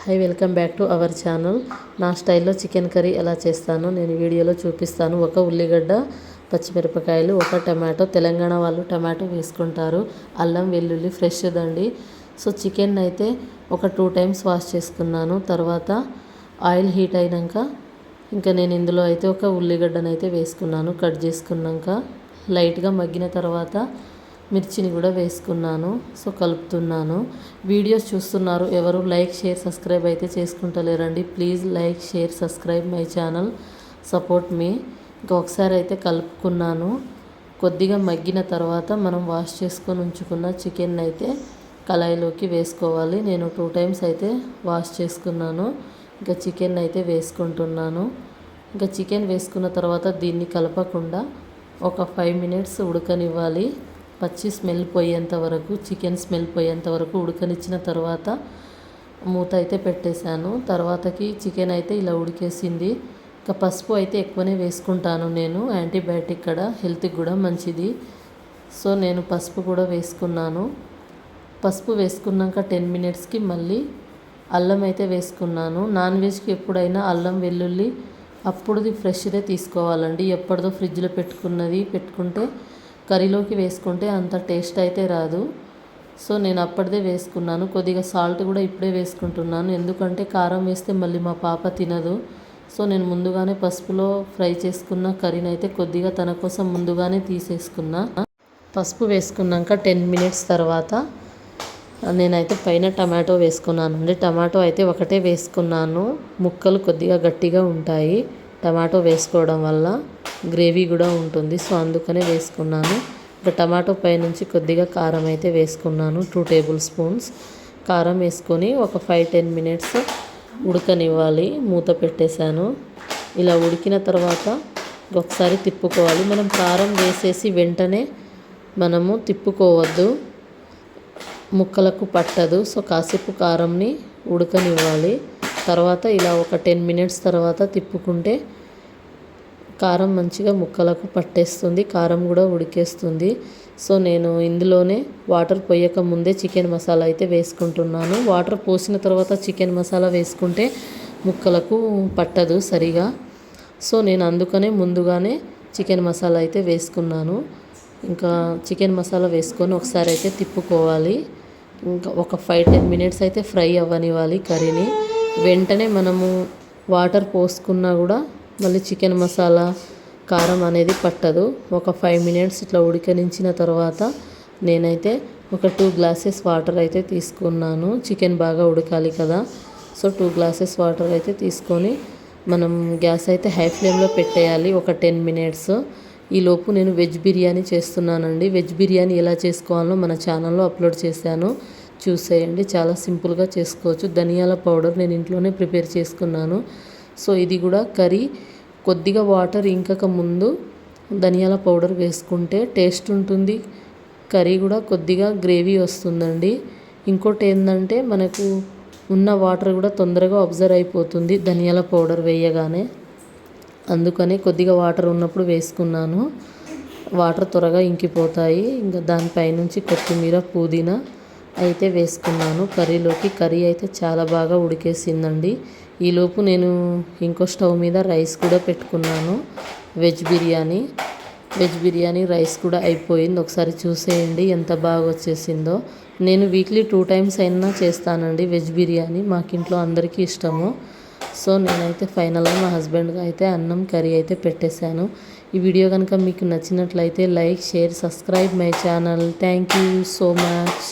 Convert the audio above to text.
Welcome back to our channel. నా స్టైల్లో chicken curry ఎలా చేస్తానో నేను వీడియోలో చూపిస్తాను. ఒక ఉల్లిగడ్డ, పచ్చిమిరపకాయలు, ఒక టమాటో. తెలంగాణ వాళ్ళు టమాటో వేసుకుంటారు. అల్లం వెల్లుల్లి ఫ్రెష్ దండి. సో చికెన్ అయితే ఒక 2 టైమ్స్ వాష్ చేసుకున్నాను. తర్వాత ఆయిల్ హీట్ అయినాక ఇంకా నేను ఇందులో అయితే ఒక ఉల్లిగడ్డను అయితే వేసుకున్నాను. కట్ చేసుకున్నాక లైట్గా మగ్గిన తర్వాత మిర్చిని కూడా వేసుకున్నాను. సో కలుపుతున్నాను. వీడియోస్ చూస్తున్నారు, ఎవరు లైక్ షేర్ సబ్స్క్రైబ్ అయితే చేసుకుంటలేరండి. Please like share subscribe my channel, support me. ఇంకా ఒకసారి అయితే కలుపుకున్నాను. కొద్దిగా మగ్గిన తర్వాత మనం వాష్ చేసుకొని ఉంచుకున్న చికెన్ అయితే కళాయిలోకి వేసుకోవాలి. నేను 2 టైమ్స్ అయితే వాష్ చేసుకున్నాను. ఇంకా చికెన్ అయితే వేసుకుంటున్నాను. ఇంకా చికెన్ వేసుకున్న తర్వాత దీన్ని కలపకుండా ఒక 5 మినిట్స్ ఉడకనివ్వాలి. పచ్చి స్మెల్ పోయేంత వరకు, చికెన్ స్మెల్ పోయేంత వరకు ఉడకనిచ్చిన తర్వాత మూత అయితే పెట్టేశాను. తర్వాతకి చికెన్ అయితే ఇలా ఉడికేసింది. ఇంకా పసుపు అయితే ఎక్కువనే వేసుకుంటాను నేను. యాంటీబయాటిక్ కూడా, హెల్త్కి కూడా మంచిది. సో నేను పసుపు కూడా వేసుకున్నాను. పసుపు వేసుకున్నాక 10 మినిట్స్కి మళ్ళీ అల్లం అయితే వేసుకున్నాను. నాన్ వెజ్కి ఎప్పుడైనా అల్లం వెల్లుల్లి అప్పుడుది ఫ్రెష్దే తీసుకోవాలండి. ఎప్పటిదో ఫ్రిడ్జ్లో పెట్టుకుంటే కర్రీలోకి వేసుకుంటే అంత టేస్ట్ అయితే రాదు. సో నేను అప్పటిదే వేసుకున్నాను. కొద్దిగా సాల్ట్ కూడా ఇప్పుడే వేసుకుంటున్నాను, ఎందుకంటే కారం వేస్తే మళ్ళీ మా పాప తినదు. సో నేను ముందుగానే పసుపులో ఫ్రై చేసుకున్న కర్రీని అయితే కొద్దిగా తన కోసం ముందుగానే తీసేసుకున్నా. పసుపు వేసుకున్నాక 10 మినిట్స్ తర్వాత నేనైతే పైన టమాటో వేసుకున్నాను అండి. టమాటో అయితే ఒకటే వేసుకున్నాను. ముక్కలు కొద్దిగా గట్టిగా ఉంటాయి టమాటో వేసుకోవడం వల్ల, గ్రేవీ కూడా ఉంటుంది. సో అందుకనే వేసుకున్నాను. ఇంకా టమాటో పైనుంచి కొద్దిగా కారం అయితే వేసుకున్నాను. 2 టేబుల్ స్పూన్స్ కారం వేసుకొని ఒక 5-10 మినిట్స్ ఉడకనివ్వాలి. మూత పెట్టేశాను. ఇలా ఉడికిన తర్వాత ఒకసారి తిప్పుకోవాలి. మనం కారం వేసేసి వెంటనే మనము తిప్పుకోవద్దు, ముక్కలకు పట్టదు. సో కాసేపు కారంని ఉడకనివ్వాలి. తర్వాత ఇలా ఒక 10 మినిట్స్ తర్వాత తిప్పుకుంటే కారం మంచిగా ముక్కలకు పట్టేస్తుంది, కారం కూడా ఉడికేస్తుంది. సో నేను ఇందులోనే వాటర్ పోయక ముందే చికెన్ మసాలా అయితే వేసుకుంటున్నాను. వాటర్ పోసిన తర్వాత చికెన్ మసాలా వేసుకుంటే ముక్కలకు పట్టదు సరిగా. సో నేను అందుకనే ముందుగానే చికెన్ మసాలా అయితే వేసుకున్నాను. ఇంకా చికెన్ మసాలా వేసుకొని ఒకసారి అయితే తిప్పుకోవాలి. ఇంకా ఒక 5-10 మినిట్స్ అయితే ఫ్రై అవ్వనివ్వాలి కర్రీని. వెంటనే మనము వాటర్ పోసుకున్నా కూడా మళ్ళీ చికెన్ మసాలా కారం అనేది పట్టదు. ఒక 5 మినిట్స్ ఇట్లా ఉడకనించిన తర్వాత నేనైతే ఒక 2 గ్లాసెస్ వాటర్ అయితే తీసుకున్నాను. చికెన్ బాగా ఉడకాలి కదా. సో 2 గ్లాసెస్ వాటర్ అయితే తీసుకొని మనం గ్యాస్ అయితే హై ఫ్లేమ్లో పెట్టేయాలి ఒక 10 మినిట్స్. ఈలోపు నేను వెజ్ బిర్యానీ చేస్తున్నానండి. వెజ్ బిర్యానీ ఎలా చేసుకోవాలో మన ఛానల్లో అప్లోడ్ చేశాను, చూసేయండి. చాలా సింపుల్గా చేసుకోవచ్చు. ధనియాల పౌడర్ నేను ఇంట్లోనే ప్రిపేర్ చేసుకున్నాను. సో ఇది కూడా కర్రీ కొద్దిగా వాటర్ ఇంకక ముందు ధనియాల పౌడర్ వేసుకుంటే టేస్ట్ ఉంటుంది. కర్రీ కూడా కొద్దిగా గ్రేవీ వస్తుందండి. ఇంకోటి ఏంటంటే మనకు ఉన్న వాటర్ కూడా తొందరగా అబ్జర్వ్ అయిపోతుంది ధనియాల పౌడర్ వేయగానే. అందుకని కొద్దిగా వాటర్ ఉన్నప్పుడు వేసుకున్నాను. వాటర్ త్వరగా ఇంకిపోతాయి. ఇంకా దానిపైనుంచి కొత్తిమీర, పుదీనా అయితే వేసుకున్నాను కర్రీలోకి. కర్రీ అయితే చాలా బాగా ఉడికేసిందండి. ఈలోపు నేను ఇంకో స్టవ్ మీద రైస్ కూడా పెట్టుకున్నాను. వెజ్ బిర్యానీ రైస్ కూడా అయిపోయింది. ఒకసారి చూసేయండి ఎంత బాగా వచ్చేసిందో. నేను వీక్లీ 2 టైమ్స్ అయినా చేస్తానండి వెజ్ బిర్యానీ. మాకింట్లో అందరికీ ఇష్టము. సో నేనైతే ఫైనల్గా మా హస్బెండ్గా అయితే అన్నం కర్రీ అయితే పెట్టేశాను. ఈ వీడియో కనుక మీకు నచ్చినట్లయితే like share subscribe my channel. Thank you so much.